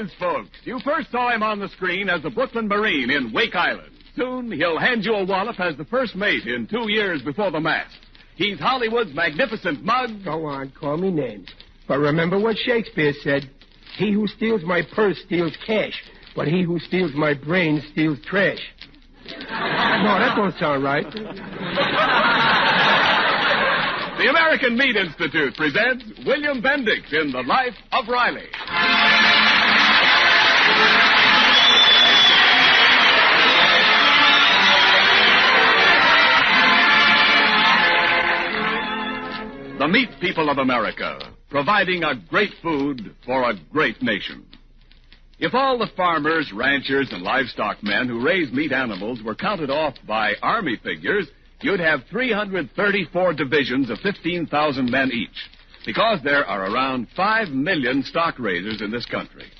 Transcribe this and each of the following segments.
is, folks. You first saw him on the screen as the Brooklyn Marine in Wake Island. Soon, he'll hand you a wallop as the first mate in 2 years before the mast. He's Hollywood's magnificent mug. Go on, call me names. But remember what Shakespeare said. He who steals my purse steals cash, but he who steals my brain steals trash. No, that don't sound right. The American Meat Institute presents William Bendix in The Life of Riley. The meat people of America, providing a great food for a great nation. If all the farmers, ranchers, and livestock men who raise meat animals were counted off by Army figures, you'd have 334 divisions of 15,000 men each, because there are around 5 million stock raisers in this country.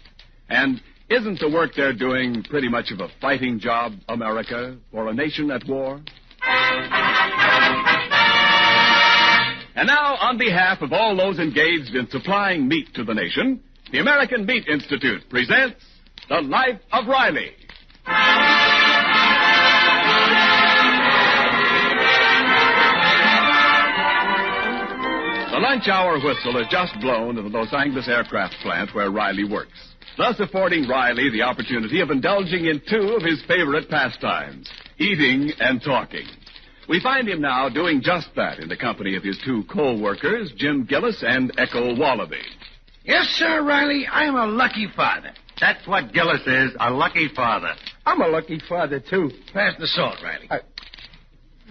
And isn't the work they're doing pretty much of a fighting job, America, for a nation at war? And now, on behalf of all those engaged in supplying meat to the nation, the American Meat Institute presents The Life of Riley. The lunch hour whistle has just blown in the Los Angeles aircraft plant where Riley works, thus affording Riley the opportunity of indulging in 2 of his favorite pastimes, eating and talking. We find him now doing just that in the company of his 2 co-workers, Jim Gillis and Echo Wallaby. Yes, sir, Riley, I am a lucky father. That's what Gillis is, a lucky father. I'm a lucky father, too. Pass the salt, Riley.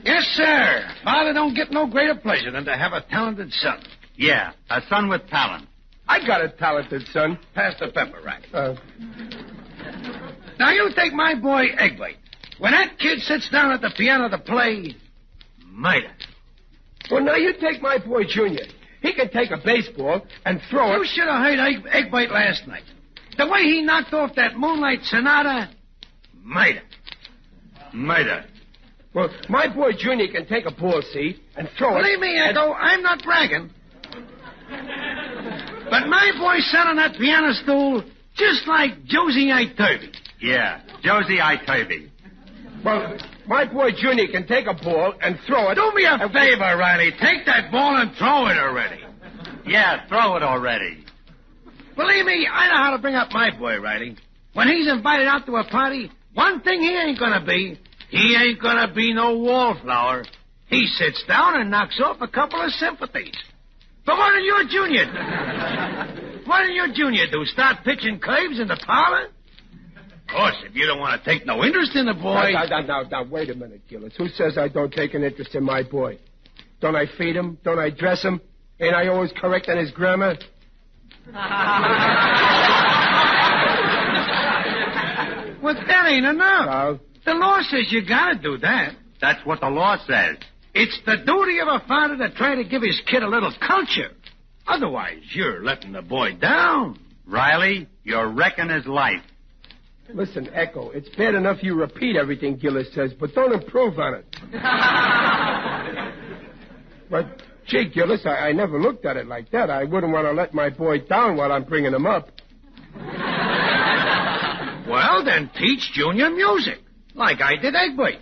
Yes, sir. Father don't get no greater pleasure than to have a talented son. Yeah, a son with talent. I got a talented son. Pass the pepper, Riley. Now, you take my boy Egbert. When that kid sits down at the piano to play, murder. Well, now you take my boy Junior. He can take a baseball and throw it. You should have heard Egbert last night. The way he knocked off that Moonlight Sonata, murder. Murder. Well, my boy Junior can take a ball seat and throw it. Believe me, Echo, I'm not bragging. But my boy sat on that piano stool just like Josie Iturby. Yeah, Josie Iturby. Well, my boy Junior can take a ball and throw it. Do me a favor, Riley. Take that ball and throw it already. Yeah, throw it already. Believe me, I know how to bring up my boy, Riley. When he's invited out to a party, one thing he ain't gonna be no wallflower. He sits down and knocks off a couple of sympathies. But what did your Junior do? What did your Junior do? Start pitching curves in the parlor? Of course, if you don't want to take no interest in the boy... Now, wait a minute, Gillis. Who says I don't take an interest in my boy? Don't I feed him? Don't I dress him? Ain't I always correct on his grammar? Well, that ain't enough. No. The law says you gotta do that. That's what the law says. It's the duty of a father to try to give his kid a little culture. Otherwise, you're letting the boy down. Riley, you're wrecking his life. Listen, Echo, it's bad enough you repeat everything Gillis says, but don't improve on it. But, gee, Gillis, I never looked at it like that. I wouldn't want to let my boy down while I'm bringing him up. Well, then teach Junior music, like I did Egbert.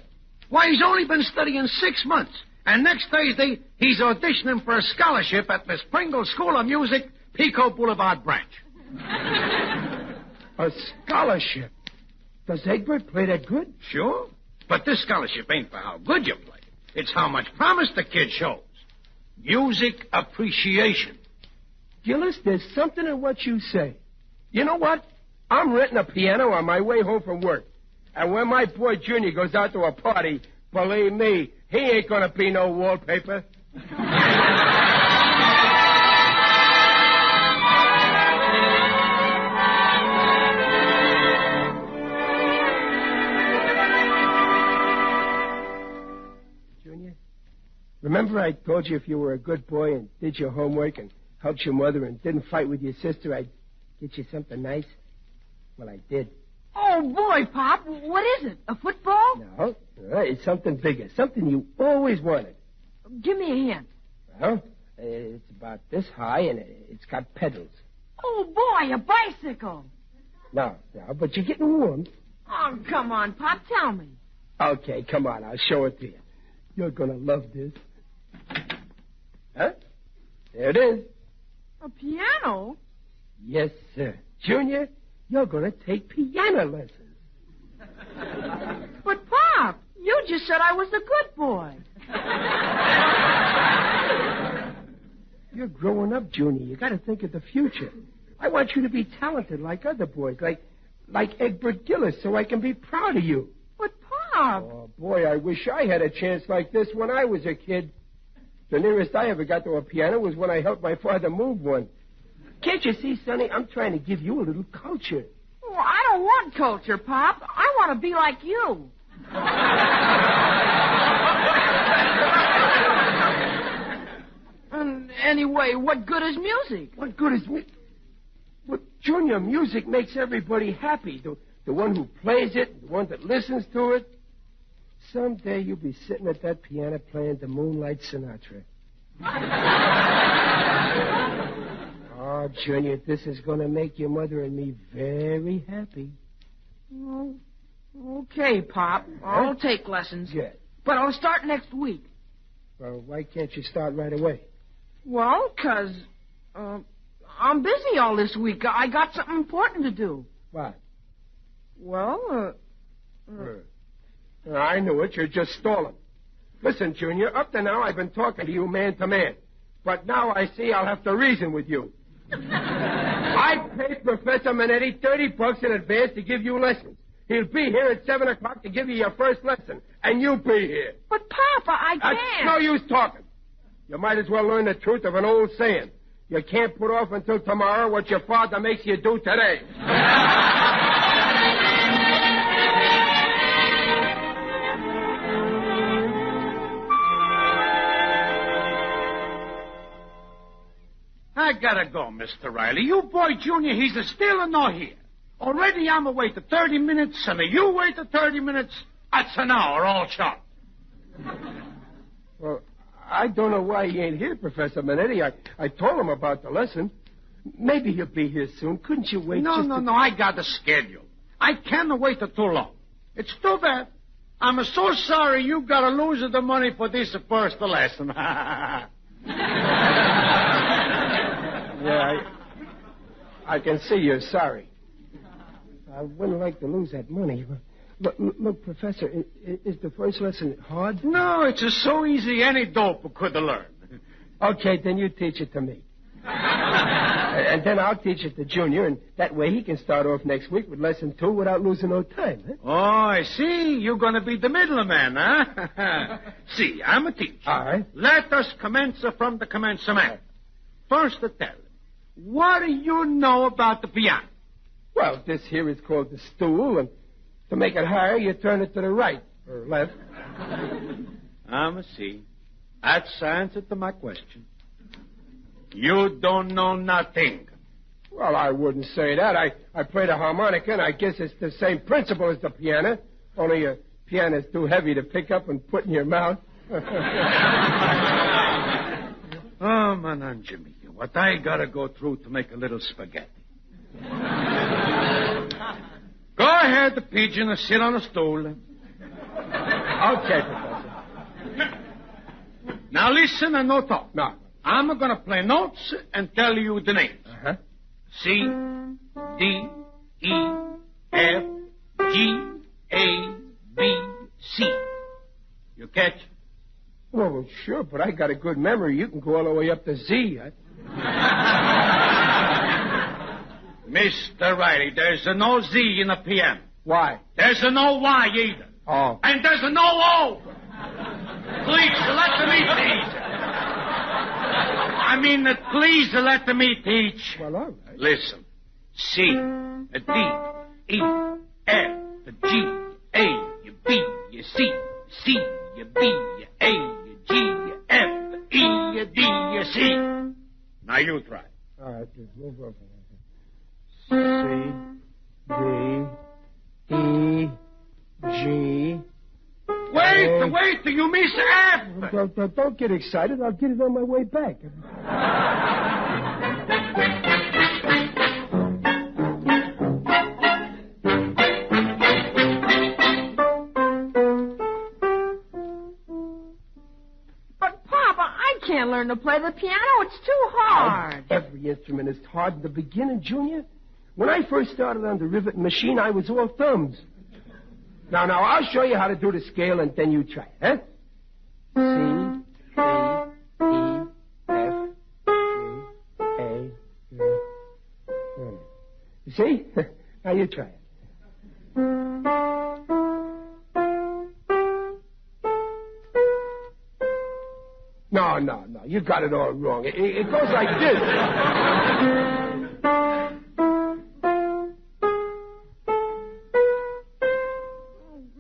Why, he's only been studying 6 months, and next Thursday he's auditioning for a scholarship at Miss Pringle's School of Music, Pico Boulevard branch. A scholarship? Does Egbert play that good? Sure. But this scholarship ain't for how good you play. It's how much promise the kid shows. Music appreciation. Gillis, there's something in what you say. You know what? I'm renting a piano on my way home from work. And when my boy Junior goes out to a party, believe me, he ain't gonna be no wallpaper. Junior, remember I told you if you were a good boy and did your homework and helped your mother and didn't fight with your sister, I'd get you something nice? Well, I did. Oh, boy, Pop. What is it? A football? No, it's something bigger, something you always wanted. Give me a hint. Well, it's about this high, and it's got pedals. Oh, boy, a bicycle. No, but you're getting warm. Oh, come on, Pop, tell me. Okay, come on, I'll show it to you. You're gonna love this. Huh? There it is. A piano? Yes, sir. Junior, you're gonna take piano lessons. But, Pop, you just said I was the good boy. You're growing up, Junior. You gotta think of the future. I want you to be talented like other boys, like Egbert Gillis, so I can be proud of you. But, Pop... Oh, boy, I wish I had a chance like this when I was a kid. The nearest I ever got to a piano was when I helped my father move one. Can't you see, Sonny? I'm trying to give you a little culture. Well, I don't want culture, Pop. I want to be like you. Anyway, what good is music? What good is music? Well, Junior, music makes everybody happy. The one who plays it, the one that listens to it. Someday you'll be sitting at that piano playing the Moonlight Sonata. Oh, Junior, this is going to make your mother and me very happy. Well, okay, Pop. I'll take lessons. Good. But I'll start next week. Well, why can't you start right away? Well, 'cause I'm busy all this week. I got something important to do. What? Well, I knew it. You're just stalling. Listen, Junior, up to now I've been talking to you man to man. But now I see I'll have to reason with you. I paid Professor Manetti $30 in advance to give you lessons. He'll be here at 7 o'clock to give you your first lesson. And you'll be here. But, Papa, I can't. That's no use talking. You might as well learn the truth of an old saying. You can't put off until tomorrow what your father makes you do today. I gotta go, Mr. Riley. You boy, Junior, he's still no here. Already I'm away to 30 minutes, and you wait to 30 minutes. That's an hour, all chopped. Well, I don't know why he ain't here, Professor Manetti. I told him about the lesson. Maybe he'll be here soon. Couldn't you wait No, I got a schedule. I can't wait too long. It's too bad. I'm so sorry you gotta lose the money for this first lesson. Yeah, I can see you're sorry. I wouldn't like to lose that money. Look, Professor, is the first lesson hard? No, it's so easy any dope could learn. Okay, then you teach it to me. And then I'll teach it to Junior, and that way he can start off next week with lesson 2 without losing no time. Huh? Oh, I see. You're going to be the middleman, huh? See, I'm a teacher. All right. Let us commence from the commencement. First, tell, what do you know about the piano? Well, this here is called the stool, and to make it higher, you turn it to the right or left. I'm see. That's the answer to my question. You don't know nothing. Well, I wouldn't say that. I play the harmonica, and I guess it's the same principle as the piano, only a piano's too heavy to pick up and put in your mouth. Oh, man, Jimmy, what I gotta go through to make a little spaghetti. Go ahead, the pigeon, sit on a stool. Okay, Professor. Now listen and no talk. No. I'm going to play notes and tell you the names. Uh-huh. C, D, E, F, G, A, B, C. You catch? Well, sure, but I got a good memory. You can go all the way up to Z. Mr. Riley, there's no Z in the piano. Why? There's no Y either. Oh. And there's no O. Please, let me teach. Please let me teach. Well, all right. Listen. C, D, E, F, G, A, B, C, C, B, A, G, F, E, D, C. Now you try. All right, just move over. C, D, E, G. Wait, you miss F. Don't get excited. I'll get it on my way back. learn to play the piano. It's too hard. Every instrument is hard in the beginning, Junior. When I first started on the riveting machine, I was all thumbs. Now, I'll show you how to do the scale, and then you try it, huh? C, D, E, F, G, A, F. You see? Now you try it. No. You got it all wrong. It goes like this.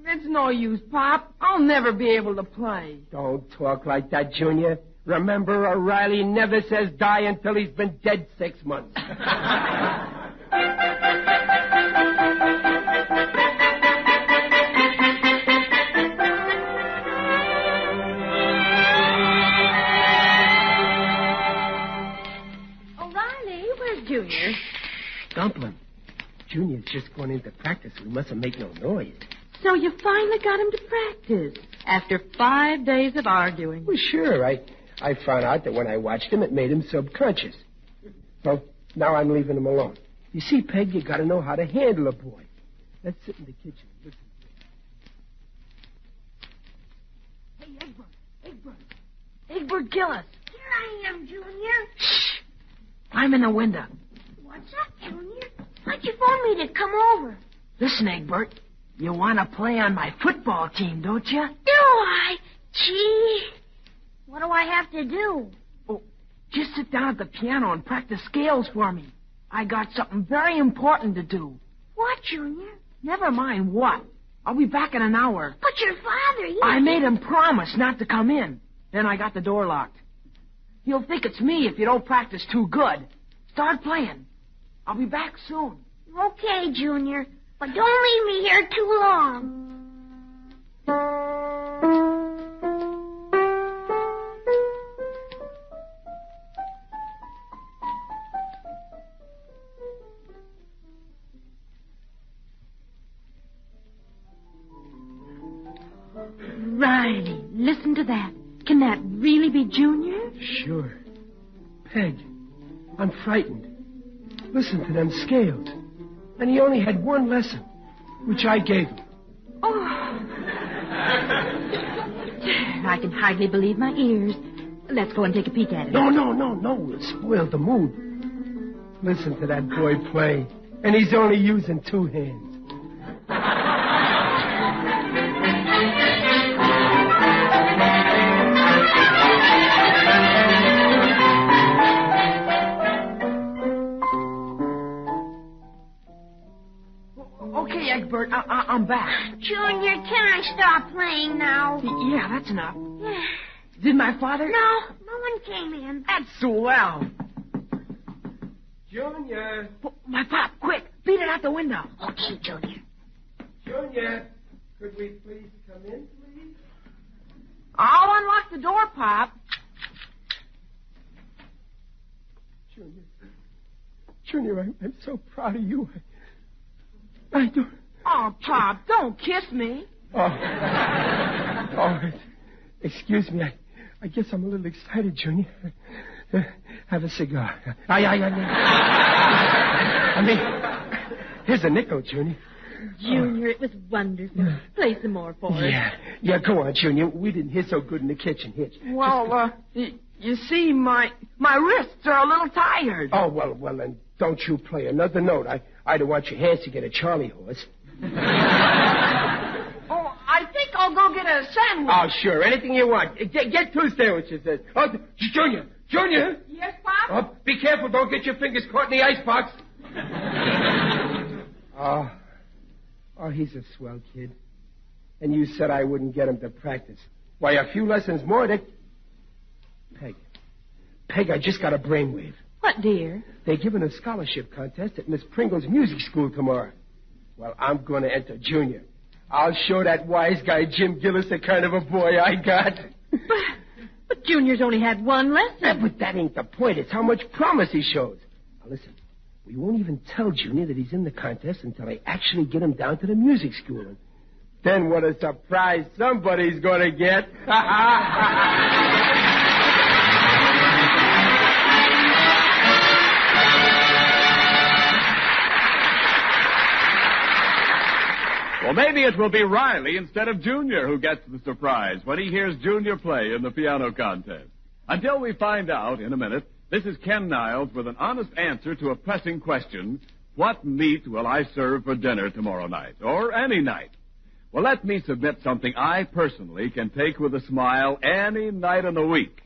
It's no use, Pop. I'll never be able to play. Don't talk like that, Junior. Remember, O'Reilly never says die until he's been dead 6 months. Junior. Dumpling. Junior's just going into practice. We mustn't make no noise. So you finally got him to practice after 5 days of arguing. Well, sure. I found out that when I watched him, it made him subconscious. So now I'm leaving him alone. You see, Peg, you got to know how to handle a boy. Let's sit in the kitchen and listen. Hey, Egbert Gillis. Here I am, Junior. Shh. I'm in the window. What's up, Junior? Why'd you phone me to come over? Listen, Egbert. You want to play on my football team, don't you? Do I? Gee. What do I have to do? Oh, just sit down at the piano and practice scales for me. I got something very important to do. What, Junior? Never mind what. I'll be back in an hour. But your father, I made him promise not to come in. Then I got the door locked. He'll think it's me if you don't practice too good. Start playing. I'll be back soon. Okay, Junior. But don't leave me here too long. Riley, listen to that. Can that really be Junior? Sure. Peg, I'm frightened. Listen to them scales. And he only had one lesson, which I gave him. Oh. I can hardly believe my ears. Let's go and take a peek at it. No. We'll spoil the mood. Listen to that boy play. And he's only using 2 hands. Okay, Egbert, I'm back. Junior, can I stop playing now? Yeah, that's enough. Did my father? No one came in. That's swell. Junior! My pop, quick, beat it out the window. Okay, Junior. Junior, could we please come in, please? I'll unlock the door, Pop. Junior, I'm so proud of you. I don't... Oh, Pop, don't kiss me. Oh, excuse me. I guess I'm a little excited, Junior. Have a cigar. I mean, here's a nickel, Junior. Junior, it was wonderful. Play some more for us. Yeah, go on, Junior. We didn't hear so good in the kitchen. Here. Well, you see, my wrists are a little tired. Oh, well, then don't you play another note. I don't want your hands to get a Charlie horse. Oh, I think I'll go get a sandwich. Oh, sure. Anything you want. Get 2 sandwiches. Oh, Junior. Yes, Pop? Oh, be careful. Don't get your fingers caught in the icebox. Oh, he's a swell kid. And you said I wouldn't get him to practice. Why, a few lessons more, Peg, I just got a brainwave. What, dear? They're giving a scholarship contest at Miss Pringle's music school tomorrow. Well, I'm going to enter Junior. I'll show that wise guy Jim Gillis the kind of a boy I got. But Junior's only had 1 lesson. Yeah, but that ain't the point. It's how much promise he shows. Now, listen. We won't even tell Junior that he's in the contest until I actually get him down to the music school. And then what a surprise somebody's going to get. Well, maybe it will be Riley instead of Junior who gets the surprise when he hears Junior play in the piano contest. Until we find out in a minute, this is Ken Niles with an honest answer to a pressing question. What meat will I serve for dinner tomorrow night, or any night? Well, let me submit something I personally can take with a smile any night in the week.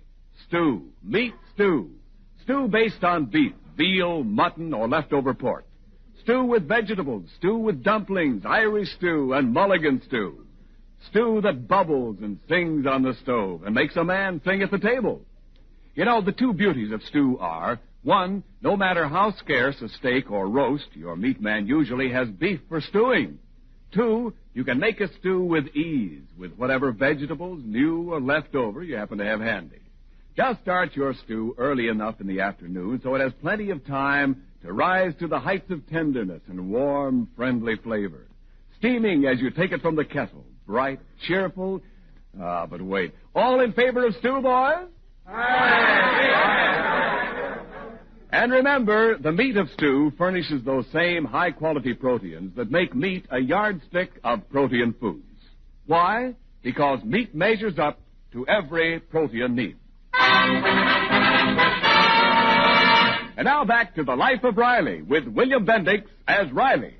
Stew. Meat stew. Stew based on beef, veal, mutton, or leftover pork. Stew with vegetables. Stew with dumplings, Irish stew, and mulligan stew. Stew that bubbles and sings on the stove and makes a man sing at the table. You know, the two beauties of stew are, one, no matter how scarce a steak or roast, your meat man usually has beef for stewing. Two, you can make a stew with ease with whatever vegetables, new or left over, you happen to have handy. Just start your stew early enough in the afternoon so it has plenty of time to rise to the heights of tenderness and warm, friendly flavor. Steaming as you take it from the kettle, bright, cheerful. But wait, all in favor of stew, boys? And remember, the meat of stew furnishes those same high-quality proteins that make meat a yardstick of protein foods. Why? Because meat measures up to every protein need. And now back to The Life of Riley with William Bendix as Riley.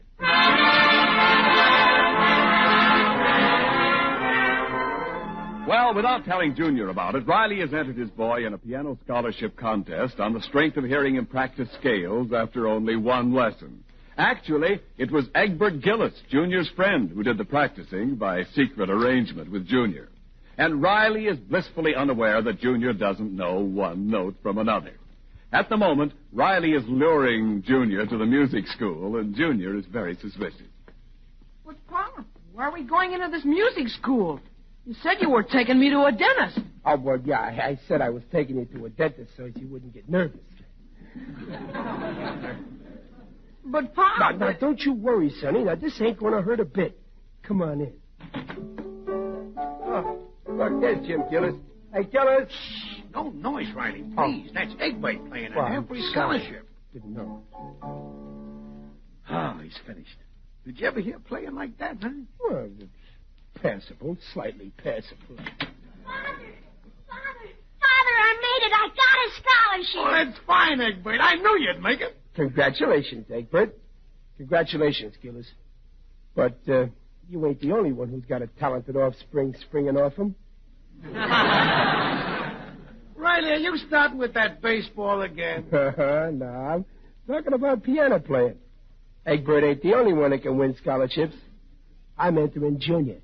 Well, without telling Junior about it, Riley has entered his boy in a piano scholarship contest on the strength of hearing him practice scales after only one lesson. Actually, it was Egbert Gillis, Junior's friend, who did the practicing by secret arrangement with Junior. And Riley is blissfully unaware that Junior doesn't know one note from another. At the moment, Riley is luring Junior to the music school, and Junior is very suspicious. But, Pop, why are we going into this music school? You said you were taking me to a dentist. Oh, well, yeah, I said I was taking you to a dentist so you wouldn't get nervous. But, Pop... Now, don't you worry, Sonny. Now, this ain't going to hurt a bit. Come on in. Oh, look, there's Jim Gillis. Hey, Gillis. Shh, no noise, Riley, please. That's Egbert playing an every scholarship. Didn't know. Oh, he's finished. Did you ever hear playing like that, huh? Well, it's passable, slightly passable. Father, I made it. I got a scholarship. Oh, that's fine, Egbert. I knew you'd make it. Congratulations, Egbert. Congratulations, Gillis. But you ain't the only one who's got a talented offspring springing off him. Riley, are you starting with that baseball again? No, I'm talking about piano playing. Egbert ain't the only one that can win scholarships. I'm entering Junior.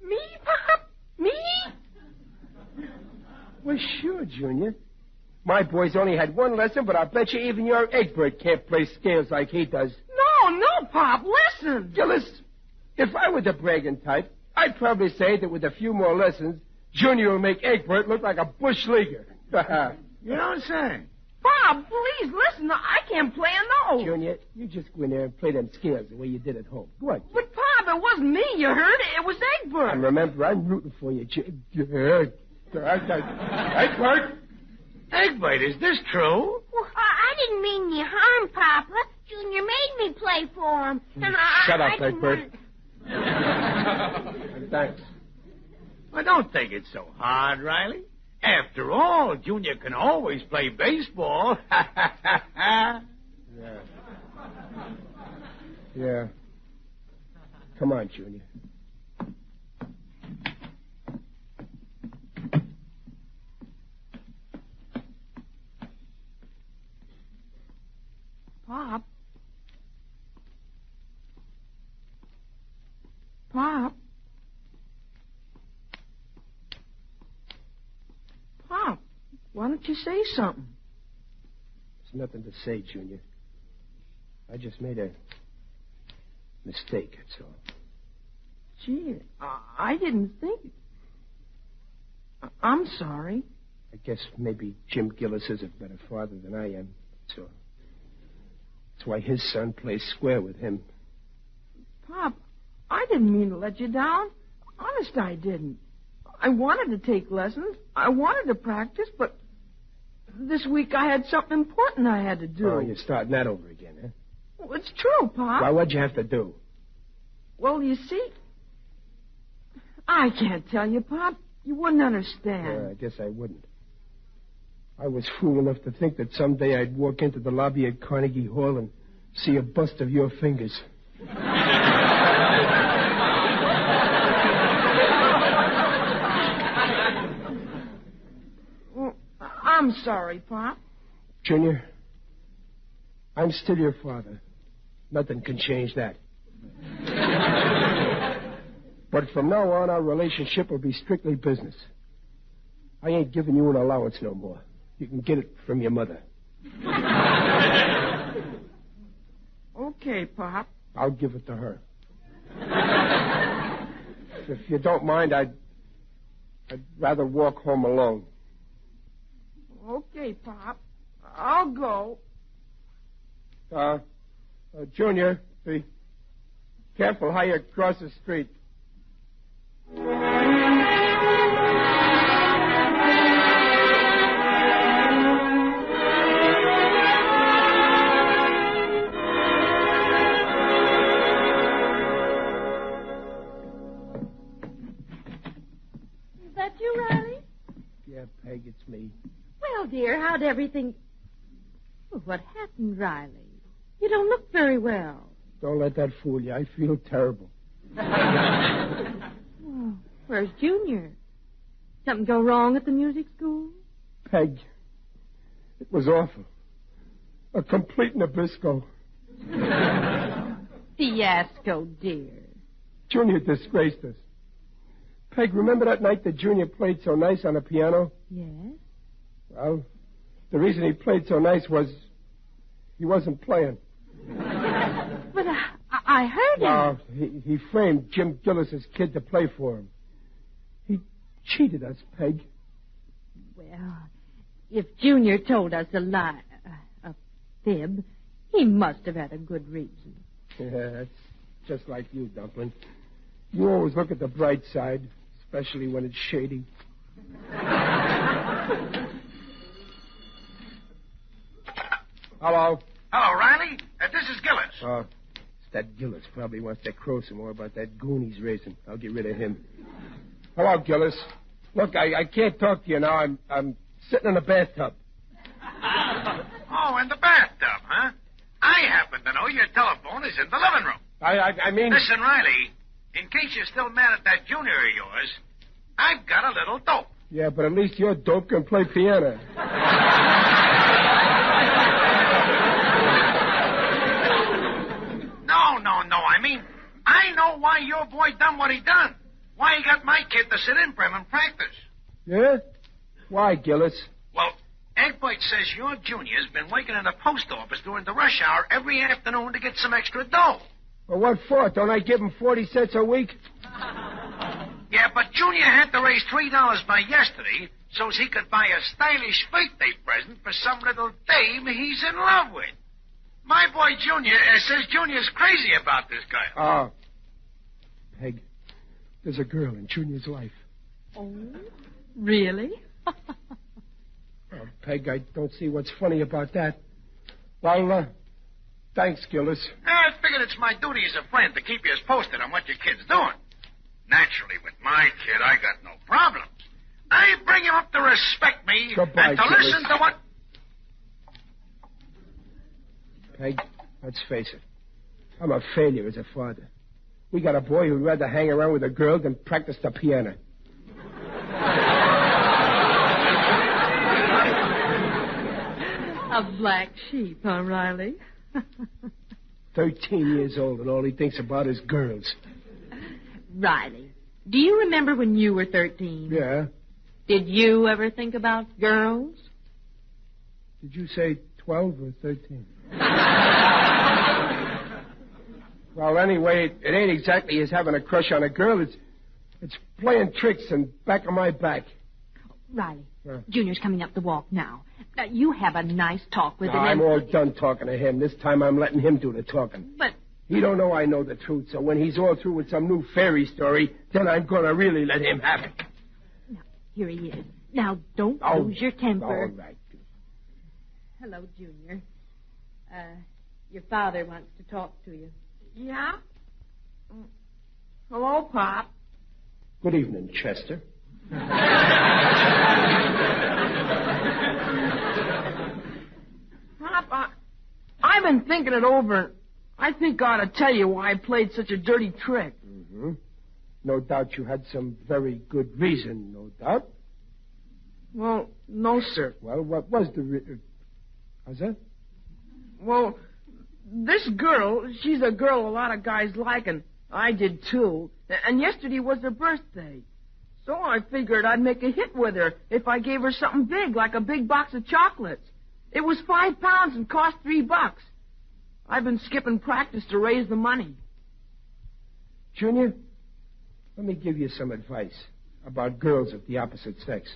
Me, Pop? Me? Well, sure, Junior. My boy's only had one lesson, but I bet you even your Egbert can't play scales like he does. No, Pop, listen. Gillis, if I were the bragging type, I'd probably say that with a few more lessons, Junior will make Egbert look like a bush leaguer. You don't say. Bob, please, listen. I can't play a note. Junior, you just go in there and play them scales the way you did at home. Go on. But, Bob, it wasn't me. You heard it. It was Egbert. And remember, I'm rooting for you. Egbert. Egbert, is this true? Well, I didn't mean any harm, Papa. Junior made me play for him. And Shut up, I didn't Egbert. want... Thanks. Well, don't think it's so hard, Riley. After all, Junior can always play baseball. Yeah. Come on, Junior. Pop. Pop. Pop, why don't you say something? There's nothing to say, Junior. I just made a mistake, that's all. Gee, I didn't think... I'm sorry. I guess maybe Jim Gillis is a better father than I am, so... That's why his son plays square with him. Pop, I didn't mean to let you down. Honest, I didn't. I wanted to take lessons. I wanted to practice, but this week I had something important I had to do. Oh, you're starting that over again, huh? Well, it's true, Pop. Well, what'd you have to do? Well, you see, I can't tell you, Pop. You wouldn't understand. Yeah, I guess I wouldn't. I was fool enough to think that someday I'd walk into the lobby at Carnegie Hall and see a bust of your fingers. Well, I'm sorry, Pop. Junior, I'm still your father. Nothing can change that. But from now on, our relationship will be strictly business. I ain't giving you an allowance no more. You can get it from your mother. Okay, Pop. I'll give it to her. If you don't mind, I'd rather walk home alone. Okay, Pop. I'll go. Junior, be careful how you cross the street. Is that you, Riley? Yeah, Peg, it's me. Well, dear, how'd everything... Well, what happened, Riley? You don't look very well. Don't let that fool you. I feel terrible. Oh, where's Junior? Something go wrong at the music school? Peg, it was awful. A complete Nabisco. Fiasco, dear. Junior disgraced us. Peg, remember that night that Junior played so nice on the piano? Yes? Well, the reason he played so nice was he wasn't playing. But I heard him. He framed Jim Gillis's kid to play for him. He cheated us, Peg. Well, if Junior told us a lie, a fib, he must have had a good reason. Yeah, that's just like you, Dumpling. You always look at the bright side, especially when it's shady. Hello. Hello, Riley. This is Gillis. That Gillis probably wants to crow some more about that goon he's raising. I'll get rid of him. Hello, Gillis. Look, I can't talk to you now. I'm sitting in the bathtub. Oh, in the bathtub, huh? I happen to know your telephone is in the living room. I mean... Listen, Riley, in case you're still mad at that Junior of yours, I've got a little dope. Yeah, but at least your dope can play piano. No. I mean, I know why your boy done what he done. Why he got my kid to sit in for him and practice. Yeah? Why, Gillis? Well, Egbert says your Junior's been working in the post office during the rush hour every afternoon to get some extra dough. Well, what for? Don't I give him 40 cents a week? Yeah, but Junior had to raise $3 by yesterday so he could buy a stylish birthday present for some little dame he's in love with. My boy Junior says Junior's crazy about this guy. Peg, there's a girl in Junior's life. Oh, really? Peg, I don't see what's funny about that. Well, thanks, Gillis. I figured it's my duty as a friend to keep you as posted on what your kid's doing. Naturally, with my kid, I got no problems. I bring him up to respect me Goodbye, and to Gillis. listen to what... Peg, let's face it. I'm a failure as a father. We got a boy who'd rather hang around with a girl than practice the piano. A black sheep, huh, Riley? 13 years old, and all he thinks about is girls. Riley, do you remember when you were 13? Yeah. Did you ever think about girls? Did you say 12 or 13? Well, anyway, it ain't exactly as having a crush on a girl. It's playing tricks and back of my back. Riley, Junior's coming up the walk now. You have a nice talk with him. I'm all done talking to him. This time I'm letting him do the talking. But... He don't know I know the truth, so when he's all through with some new fairy story, then I'm going to really let him have it. Now, here he is. Now, don't lose your temper. All right. Hello, Junior. Your father wants to talk to you. Yeah? Hello, Pop. Good evening, Chester. Pop, I've been thinking it over. I think I ought to tell you why I played such a dirty trick. Mm-hmm. No doubt you had some very good reason, no doubt. Well, no, sir. Well, what was the how's that? Well, this girl, she's a girl a lot of guys like, and I did too. And yesterday was her birthday. So I figured I'd make a hit with her if I gave her something big, like a big box of chocolates. It was £5 and cost $3. I've been skipping practice to raise the money. Junior, let me give you some advice about girls of the opposite sex.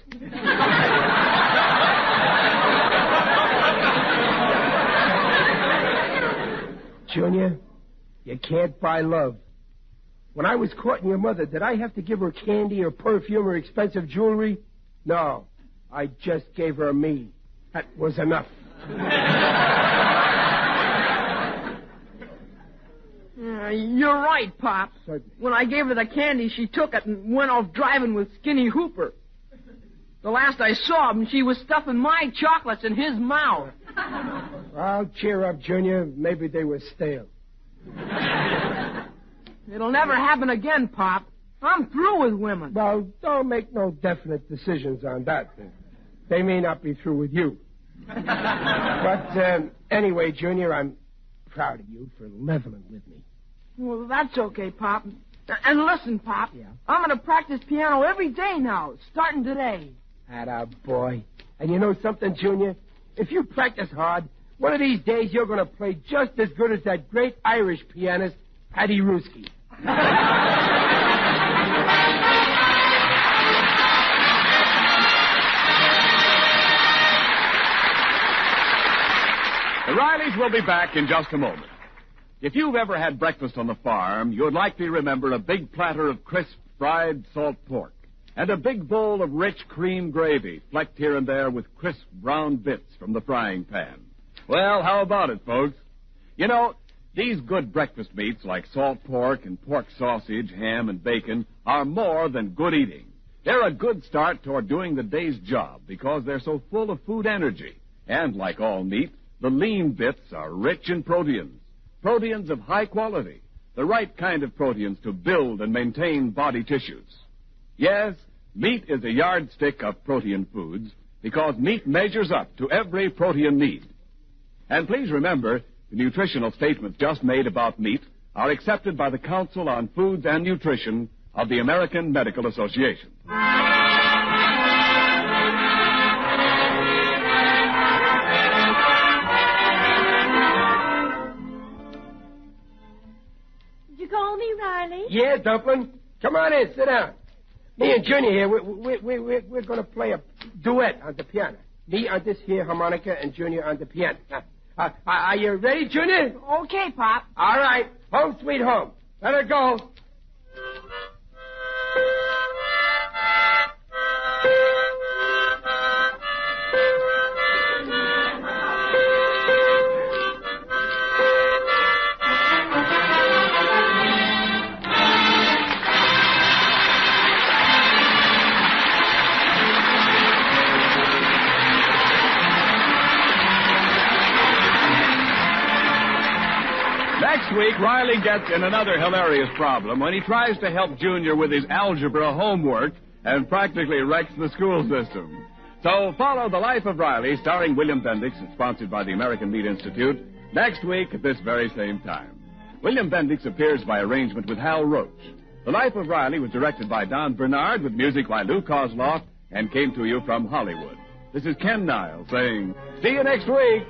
Junior, you can't buy love. When I was courting your mother, did I have to give her candy or perfume or expensive jewelry? No, I just gave her me. That was enough. You're right, Pop. Certainly. When I gave her the candy, she took it and went off driving with Skinny Hooper. The last I saw him, she was stuffing my chocolates in his mouth. Well, cheer up, Junior. Maybe they were stale. It'll never happen again, Pop. I'm through with women. Well, don't make no definite decisions on that. They may not be through with you. But anyway, Junior, I'm proud of you for leveling with me. Well, that's okay, Pop. And listen, Pop. Yeah? I'm going to practice piano every day now, starting today. Atta boy. And you know something, Junior? If you practice hard, one of these days you're going to play just as good as that great Irish pianist, Paddy Ruski. The Rileys will be back in just a moment. If you've ever had breakfast on the farm, you'll likely remember a big platter of crisp fried salt pork and a big bowl of rich cream gravy flecked here and there with crisp brown bits from the frying pan. Well, how about it, folks? You know, these good breakfast meats like salt pork and pork sausage, ham, and bacon are more than good eating. They're a good start toward doing the day's job because they're so full of food energy. And like all meat, the lean bits are rich in proteins. Proteins of high quality, the right kind of proteins to build and maintain body tissues. Yes, meat is a yardstick of protein foods because meat measures up to every protein need. And please remember, the nutritional statements just made about meat are accepted by the Council on Foods and Nutrition of the American Medical Association. Call me, Riley? Yeah, Dumpling. Come on in, sit down. Me and Junior here, we're going to play a duet on the piano. Me on this here harmonica and Junior on the piano. Are you ready, Junior? Okay, Pop. All right. Home sweet home. Let her go. Next week, Riley gets in another hilarious problem when he tries to help Junior with his algebra homework and practically wrecks the school system. So follow The Life of Riley, starring William Bendix and sponsored by the American Meat Institute, next week at this very same time. William Bendix appears by arrangement with Hal Roach. The Life of Riley was directed by Don Bernard with music by Lou Kozloff and came to you from Hollywood. This is Ken Niles saying, see you next week.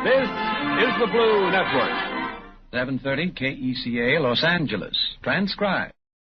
This is the Blue Network. 7:30 KECA, Los Angeles. Transcribed.